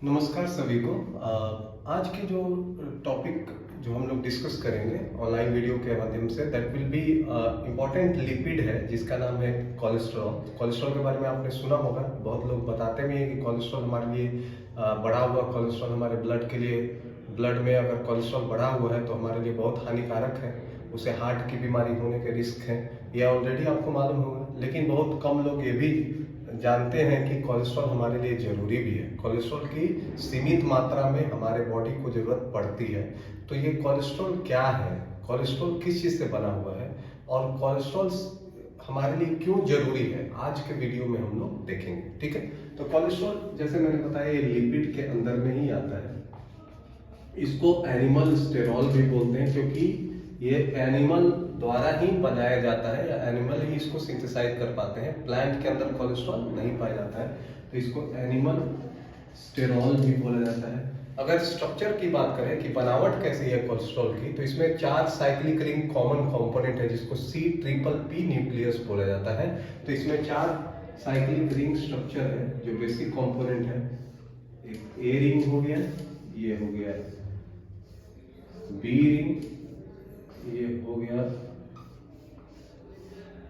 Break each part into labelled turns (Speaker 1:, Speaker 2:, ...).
Speaker 1: नमस्कार सभी को। आज की जो टॉपिक जो हम लोग डिस्कस करेंगे ऑनलाइन वीडियो के माध्यम say that will be important lipid है जिसका नाम है कोलेस्ट्रॉल। कोलेस्ट्रॉल के बारे में आपने सुना होगा, बहुत लोग बताते भी हैं कि कोलेस्ट्रॉल हमारे लिए बढ़ा हुआ कोलेस्ट्रॉल हमारे ब्लड के लिए, ब्लड में अगर कोलेस्ट्रॉल बढ़ा हुआ है तो हमारे लिए बहुत हानिकारक है, उसे हार्ट की बीमारी होने के रिस्क हैं, यह ऑलरेडी आपको मालूम होगा। लेकिन बहुत कम लोग ये भी जानते हैं कि कोलेस्ट्रॉल हमारे लिए ज़रूरी भी है। कोलेस्ट्रॉल की सीमित मात्रा में हमारे बॉडी को ज़रूरत पड़ती है। तो ये कोलेस्ट्रॉल क्या है, कोलेस्ट्रॉल किस चीज़ से बना हुआ है और कोलेस्ट्रॉल हमारे लिए क्यों ज़रूरी है, आज के वीडियो में हम लोग देखेंगे। ठीक है, तो कोलेस्ट्रॉल जैसे मैंने बताया ये लिपिड के अंदर में ही आता है। इसको एनिमल स्टेरॉल भी बोलते हैं क्योंकि ये एनिमल द्वारा ही बनाया जाता है या एनिमल ही इसको सिंथेसाइज कर पाते हैं। प्लांट के अंदर कोलेस्ट्रॉल नहीं पाया जाता है, तो इसको एनिमल स्टेरॉल भी बोला जाता है। अगर स्ट्रक्चर की बात करें कि बनावट कैसी है कोलेस्ट्रॉल की, तो इसमें 4 साइक्लिक रिंग कॉमन कंपोनेंट है जिसको C-ट्रिपल-P न्यूक्लियस बोला जाता है। तो इसमें 4 साइक्लिक रिंग स्ट्रक्चर है जो बेसिक कंपोनेंट है। एक ए रिंग हो गया, ये हो गया बी रिंग, ये हो गया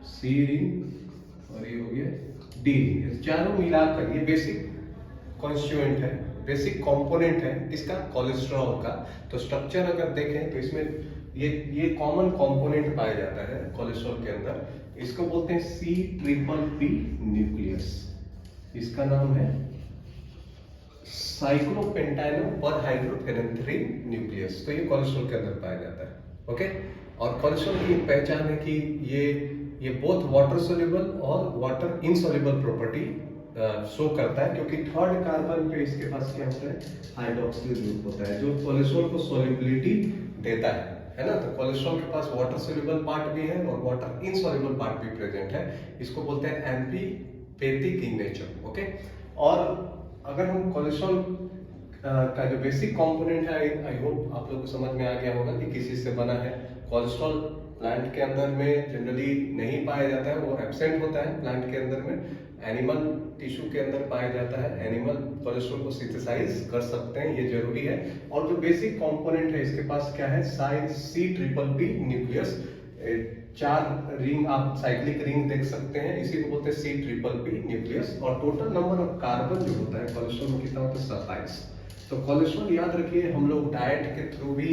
Speaker 1: सी रिंग और ये हो गया डी रिंग। चारों मिलाकर ये बेसिक कॉन्स्टिट्यूएंट है, बेसिक कंपोनेंट है इसका कोलेस्ट्रॉल का। तो स्ट्रक्चर अगर देखें तो इसमें ये कॉमन कंपोनेंट पाया जाता है कोलेस्ट्रॉल के अंदर। इसको बोलते हैं C-ट्रिपल-P न्यूक्लियस। इसका नाम है साइक्लोपेंटाइनो पर हाइड्रोफेनेंथ्रीन न्यूक्लियस। तो ये कोलेस्ट्रॉल के अंदर पाया जाता है। ओके, और कोलेस्ट्रॉल की पहचान है कि ये बोथ वाटर सोल्यूबल और वाटर इनसोल्यूबल प्रॉपर्टी शो करता है, क्योंकि थर्ड कार्बन पे इसके पास क्या होता है, हाइड्रोक्सिल ग्रुप होता है जो कोलेस्ट्रॉल को सोल्युबिलिटी देता है ना। तो कोलेस्ट्रॉल के पास वाटर सोल्यूबल पार्ट भी है और वाटर इनसोल्यूबल पार्ट भी प्रेजेंट है। इसको बोलते हैं एम्फीपैथिक इन नेचर। ओके, और अगर हम कोलेस्ट्रॉल का जो बेसिक कंपोनेंट है, आई होप आप लोग को समझ में आ गया होगा कि किस चीज से बना है। कोलेस्ट्रॉल प्लांट के अंदर में जनरली नहीं पाया जाता है, वो एब्सेंट होता है प्लांट के अंदर में। एनिमल टिश्यू के अंदर पाया जाता है। एनिमल कोलेस्ट्रॉल को सिंथेसाइज कर सकते हैं, ये जरूरी है। और जो बेसिक कंपोनेंट है इसके पास क्या है, C-ट्रिपल-P न्यूक्लियस। 4 रिंग आप साइक्लिक रिंग देख सकते हैं, इसी को बोलते हैं C-ट्रिपल-P न्यूक्लियस। और टोटल नंबर ऑफ कार्बन जो होता है कोलेस्ट्रॉल में कितना होता है, 27। तो कोलेस्ट्रॉल याद रखिए, हम लोग डाइट के थ्रू भी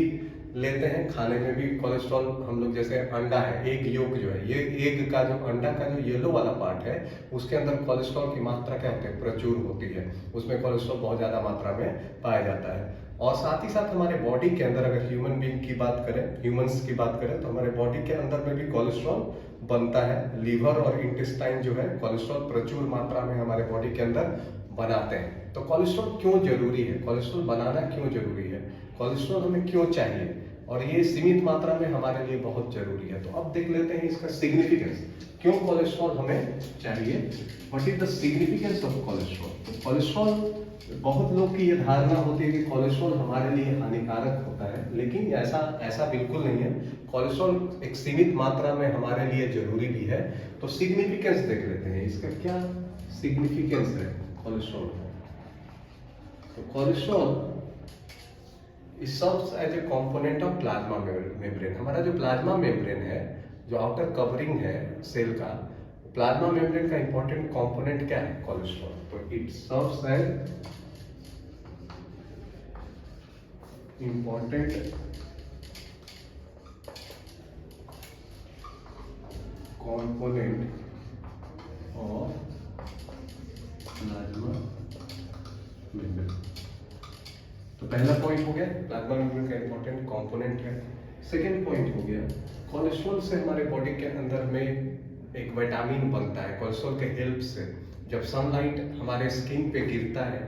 Speaker 1: लेते हैं, खाने में भी कोलेस्ट्रॉल हम लोग, जैसे अंडा है, एग योक जो है, ये एग का जो अंडा का जो येलो वाला पार्ट है उसके अंदर कोलेस्ट्रॉल की मात्रा क्या होती है, प्रचुर होती है। उसमें कोलेस्ट्रॉल बहुत ज्यादा मात्रा में पाया जाता है। और साथ ही साथ हमारे बॉडी के अंदर अगर ह्यूमन बीइंग की बात करें, ह्यूमंस की बात करें, तो हमारे बॉडी के अंदर में भी कोलेस्ट्रॉल बनता है। लीवर और इंटेस्टाइन जो है कोलेस्ट्रॉल प्रचुर मात्रा में हमारे बॉडी के अंदर बनाते हैं। तो कोलेस्ट्रॉल क्यों जरूरी है, कोलेस्ट्रॉल बनाना क्यों जरूरी है, कोलेस्ट्रॉल हमें क्यों चाहिए, और ये सीमित मात्रा में हमारे लिए बहुत जरूरी है। तो अब देख लेते हैं इसका सिग्निफिकेंस, क्यों कोलेस्ट्रॉल हमें चाहिए, what is the significance of cholesterol. तो कोलेस्ट्रॉल, बहुत लोग की ये धारणा होती है कि कोलेस्ट्रॉल हमारे लिए हानिकारक होता है, लेकिन ऐसा बिल्कुल नहीं है। कोलेस्ट्रॉल एक सीमित मात्रा में हमारे लिए जरूरी भी है। तो सिग्निफिकेंस देख लेते हैं, इसका क्या सिग्निफिकेंस है कोलेस्ट्रॉल का। तो cholesterol serves as a component of plasma membrane. हमारा जो प्लाज्मा मेम्ब्रेन है, जो आउटर कवरिंग है सेल का, प्लाज्मा मेम्ब्रेन का इंपॉर्टेंट कंपोनेंट क्या है, कोलेस्ट्रॉल। तो it serves as important component of plasma membrane. तो पहला पॉइंट हो गया, प्लाज्मा मेम्ब्रेन का इंपॉर्टेंट कंपोनेंट है। सेकेंड पॉइंट हो गया, कोलेस्ट्रॉल से हमारे बॉडी के अंदर में एक विटामिन बनता है कोलेस्ट्रॉल के हेल्प से। जब सनलाइट हमारे स्किन पे गिरता है,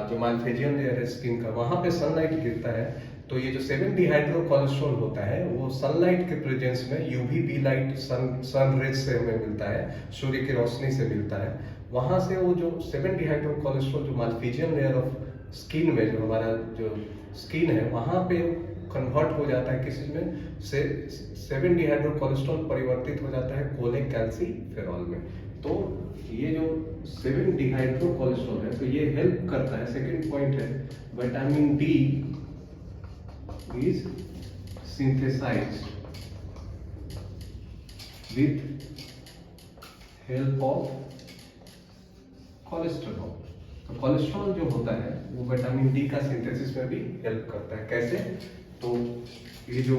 Speaker 1: जो माइल्फेजियन लेयर है स्किन का, वहां पे सनलाइट गिरता है, तो ये जो 7 डिहाइड्रो कोलेस्ट्रॉल होता है वो सनलाइट के प्रेजेंस में, यूवीबी लाइट, सन रेज से हमें मिलता है, सूर्य की रोशनी से मिलता है। वहां से वो जो 7 डिहाइड्रो कोलेस्ट्रॉल जो माइल्फेजियन लेयर ऑफ स्किन में, जो हमारा जो स्किन है, वहां पे कन्वर्ट हो जाता है किस में से 7 डिहाइड्रो कोलेस्ट्रॉल परिवर्तित हो जाता है कोलेकैल्सिफेरॉल में। तो ये जो 7 डिहाइड्रो कोलेस्ट्रॉल है तो ये हेल्प करता है। सेकंड पॉइंट है vitamin D is synthesised with help of cholesterol. तो कोलेस्ट्रॉल जो होता है वो विटामिन डी का सिंथेसिस में भी हेल्प करता है। कैसे? तो ये जो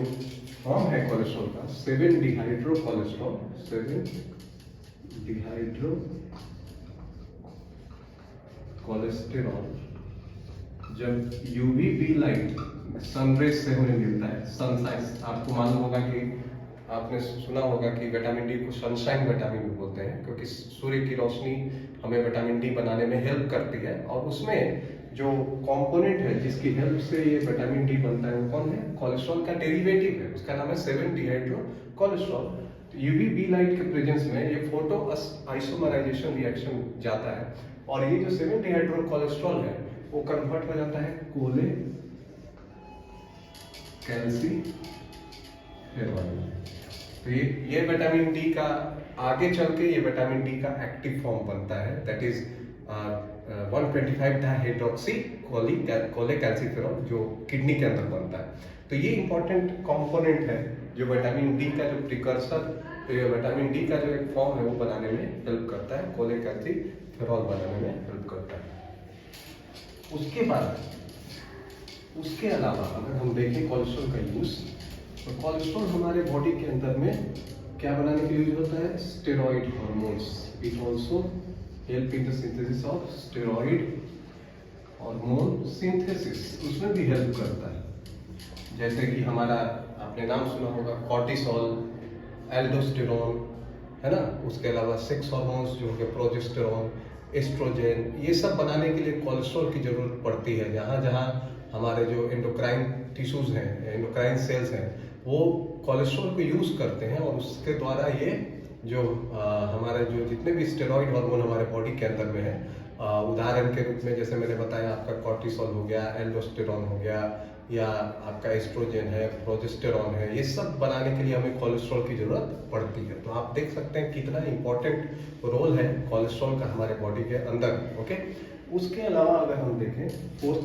Speaker 1: फॉर्म है कोलेस्ट्रॉल का 7 डिहाइड्रो कोलेस्ट्रॉल, 7 डिहाइड्रो कोलेस्टेरॉल जब यूवीबी लाइट सनरेज से हमें मिलता है, सनसाइन, आपको मालूम होगा कि आपने सुना होगा कि विटामिन डी को सनशाइन विटामिन भी बोलते हैं, क्योंकि सूर्य की रोशनी हमें विटामिन डी बनाने में हेल्प करती है। और उसमें जो कंपोनेंट है जिसकी हेल्प से ये विटामिन डी बनता है वो कौन है? कोलेस्ट्रॉल का डेरिवेटिव है, उसका नाम है 7 डिहाइड्रो कोलेस्ट्रॉल। यूवीबी लाइट के प्रेजेंस में ये फोटो आइसोमराइजेशन रिएक्शन जाता है और ये जो 7 डिहाइड्रो कोलेस्ट्रॉल है वो कन्वर्ट हो जाता है कोले कैल्सिफेरॉल। तो ये विटामिन डी का आगे चल के ये विटामिन डी का एक्टिव फॉर्म बनता है, दैट इज 125 डाइहाइड्रोक्सी कोलेकैल्सिफेरॉल जो किडनी के अंदर बनता है। तो ये इंपॉर्टेंट कंपोनेंट है जो विटामिन डी का जो प्रिकर्सर, विटामिन डी का जो एक फॉर्म है वो बनाने में हेल्प करता है, कोलेकैल्सिफेरॉल बनाने में हेल्प करता है। उसके अलावा अगर हम देखें कोलेस्ट्रॉल का यूज, तो कोलेस्ट्रॉल हमारे बॉडी के अंदर में क्या बनाने के लिए यूज होता है? Steroid hormones. It also help in the synthesis of steroid hormone synthesis, उसमें भी हेल्प करता है। जैसे कि हमारा आपने नाम सुना होगा कॉर्टिसोल, एल्डोस्टेरोन, है ना। उसके अलावा सेक्स हार्मोन्स जो हो गए प्रोजेस्टेरोन, एस्ट्रोजेन, ये सब बनाने के लिए कोलेस्ट्रॉल की जरूरत पड़ती है। जहाँ जहाँ हमारे जो एंडोक्राइन टिश्यूज हैं, एंडोक्राइन सेल्स हैं, वो कोलेस्ट्रॉल को यूज करते हैं और उसके द्वारा ये जो हमारे जो जितने भी स्टेरॉइड हार्मोन हमारे बॉडी के अंदर में है, उदाहरण के रूप में जैसे मैंने बताया आपका कॉर्टिसोल हो गया, एल्डोस्टेरोन हो गया, या आपका एस्ट्रोजेन है, प्रोजेस्टेरोन है, ये सब बनाने के लिए हमें कोलेस्ट्रॉल की जरूरत पड़ती है। तो आप देख सकते हैं कितना इंपॉर्टेंट रोल है कोलेस्ट्रॉल का हमारे बॉडी के अंदर। ओके, उसके अलावा अगर हम देखें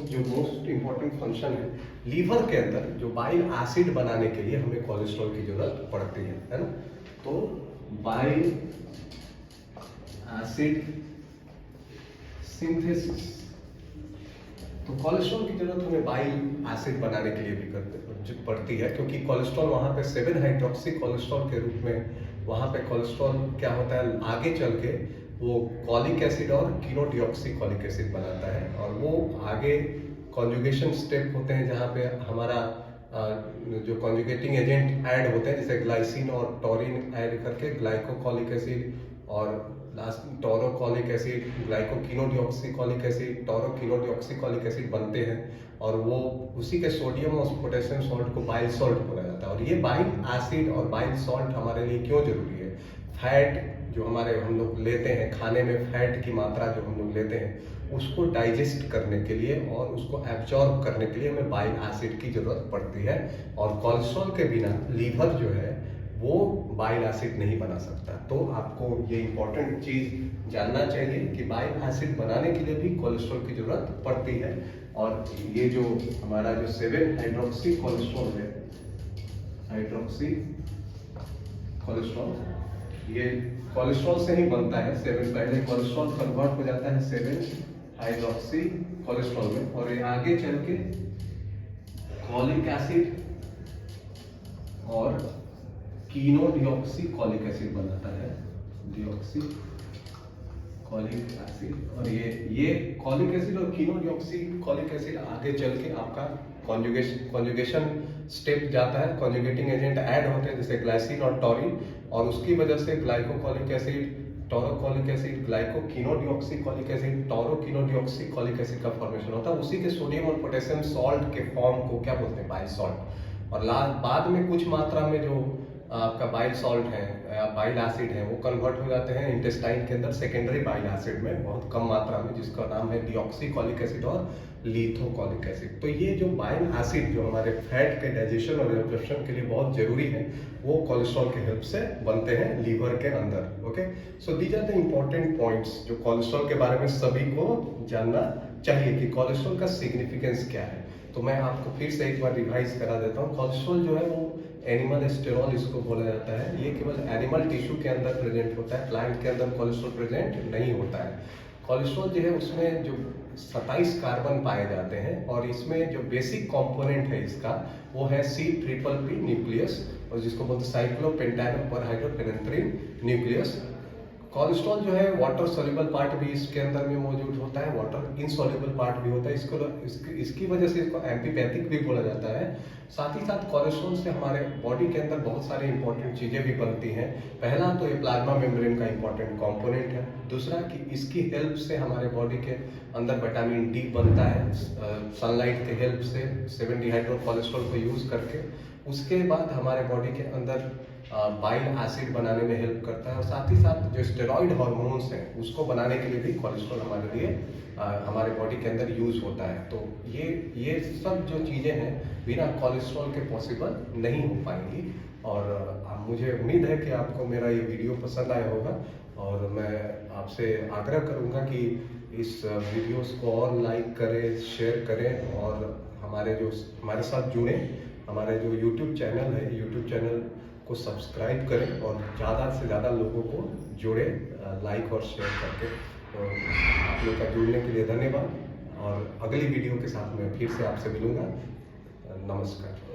Speaker 1: जो मोस्ट इंपॉर्टेंट फंक्शन है लीवर के अंदर, जो बाइल एसिड बनाने के लिए हमें कोलेस्ट्रॉल की जरूरत पड़ती है ना। तो बाइल एसिड सिंथेसिस, तो कोलेस्ट्रॉल की जरूरत हमें बाइल एसिड बनाने के लिए भी पड़ती है, क्योंकि कोलेस्ट्रॉल वहाँ पे 7 हाइड्रोक्सी कोलेस्ट्रॉल के रूप में वहाँ पे कोलेस्ट्रॉल क्या होता है, आगे चल के वो कॉलिक एसिड और कीनोडिऑक्सीकॉलिक एसिड बनाता है, और वो आगे कॉन्जुगेशन स्टेप होते हैं जहाँ पे हमारा जो कॉन्जुगेटिंग एजेंट ऐड होते हैं, जैसे ग्लाइसिन और टॉरिन ऐड करके ग्लाइकोकॉलिक एसिड और लास्ट टोरोकॉलिक एसिड, ग्लाइकोकीनोडिऑक्सीकॉलिक एसिड, टोरोकीनोडिऑक्सीकॉलिक एसिड बनते हैं, और वो उसी के सोडियम और पोटेशियम सॉल्ट को बाइल सॉल्ट बोला जाता है। और ये बाइल एसिड और बाइल सॉल्ट हमारे लिए क्यों जरूरी है? फैट जो हम लोग लेते हैं, खाने में फैट की मात्रा जो हम लोग लेते हैं, उसको डाइजेस्ट करने के लिए और उसको एब्जॉर्ब करने के लिए हमें बाइल एसिड की जरूरत पड़ती है। और कोलेस्ट्रॉल के बिना लीवर जो है वो बाइल एसिड नहीं बना सकता। तो आपको ये इंपॉर्टेंट चीज जानना चाहिए कि बाइल एसिड बनाने के लिए भी कोलेस्ट्रॉल की जरूरत पड़ती है। और ये जो हमारा जो 7 हाइड्रोक्सी कोलेस्ट्रॉल है, हाइड्रोक्सी कोलेस्ट्रॉल, ये कोलेस्ट्रॉल से ही बनता है। 7 पहले कोलेस्ट्रॉल कन्वर्ट हो जाता है 7 हाइड्रोक्सी कोलेस्ट्रॉल में, और ये आगे चल के कॉलिक एसिड और कीनोडिऑक्सीकॉलिक एसिड बनाता है, डिऑक्सीकॉलिक एसिड। और ये कॉलिक एसिड और कीनोडिऑक्सीकॉलिक एसिड आगे चल के आपका कॉन्जुगेशन स्टेप जाता है, कॉन्जुगेटिंग एजेंट ऐड होते हैं जैसे ग्लाइसिन और टॉरिन, और उसकी वजह से ग्लाइकोकॉलिक एसिड, टोरोकॉलिक एसिड, ग्लाइकोकीनोडिऑक्सीकॉलिक एसिड, टोरोकीनोडिऑक्सीकॉलिक एसिड का फॉर्मेशन होता है। उसी के सोडियम और पोटेशियम सॉल्ट के फॉर्म को क्या बोलते हैं? Bile salt. और बाद में कुछ मात्रा में जो आपका बाइल सॉल्ट है, बाइल एसिड है वो कन्वर्ट हो जाते हैं इंटेस्टाइन के अंदर सेकेंडरी बाइल एसिड में बहुत कम मात्रा में, जिसका नाम है डिऑक्सीकोलिक एसिड और लिथोकोलिक एसिड। तो ये जो बाइल एसिड जो हमारे फैट के डाइजेशन और एब्जॉर्प्शन के लिए बहुत जरूरी है, वो कोलेस्ट्रॉल के हेल्प से बनते हैं लीवर के अंदर। Okay, so these are the important points जो कोलेस्ट्रॉल के बारे में सभी को जानना चाहिए कि कोलेस्ट्रॉल का सिग्निफिकेंस क्या है। तो मैं आपको फिर से एक बार रिवाइज करा देता हूँ। कोलेस्ट्रॉल जो है वो एनिमल स्टेरॉल इसको बोला जाता है। ये केवल एनिमल टिश्यू के अंदर प्रेजेंट होता है, प्लांट के अंदर कोलेस्ट्रॉल प्रेजेंट नहीं होता है। कोलेस्ट्रॉल जो है उसमें जो 27 कार्बन पाए जाते हैं और इसमें जो बेसिक कंपोनेंट है इसका वो है C-triple-P न्यूक्लियस, और जिसको बोलते हैं साइक्लोपेंटानो पर हाइड्रोपेनेंथ्रीन न्यूक्लियस। कोलेस्ट्रॉल जो है वाटर सोल्यूबल पार्ट भी इसके अंदर में मौजूद होता है, वाटर इनसोल्यूबल पार्ट भी होता है। इसकी वजह से इसको एम्फीपैथिक भी बोला जाता है। साथ ही साथ कोलेस्ट्रॉल से हमारे बॉडी के अंदर बहुत सारी इंपॉर्टेंट चीज़ें भी बनती हैं। पहला तो ये प्लाज्मा मेम्ब्रेन का इंपॉर्टेंट कंपोनेंट है। दूसरा कि इसकी हेल्प से हमारे बॉडी के अंदर विटामिन डी बनता है सनलाइट के हेल्प से 7 डिहाइड्रो कोलेस्ट्रॉल को यूज़ करके। उसके बाद हमारे बॉडी के अंदर बाइल एसिड बनाने में हेल्प करता है, और साथ ही साथ जो स्टेरॉइड हार्मोन्स हैं उसको बनाने के लिए भी कोलेस्ट्रॉल हमारे लिए हमारे बॉडी के अंदर यूज होता है। तो ये सब जो चीज़ें हैं बिना कोलेस्ट्रॉल के पॉसिबल नहीं हो पाएंगी। और मुझे उम्मीद है कि आपको मेरा ये वीडियो पसंद आया होगा, और मैं आपसे आग्रह करूँगा कि इस वीडियोस को और लाइक करें, शेयर करें, और हमारे साथ जुड़ें। हमारे जो यूट्यूब चैनल है, यूट्यूब चैनल को सब्सक्राइब करें और ज़्यादा से ज़्यादा लोगों को जोड़ें लाइक और शेयर करके। तो आप लोग का जुड़ने के लिए धन्यवाद, और अगली वीडियो के साथ मैं फिर से आपसे मिलूँगा। नमस्कार।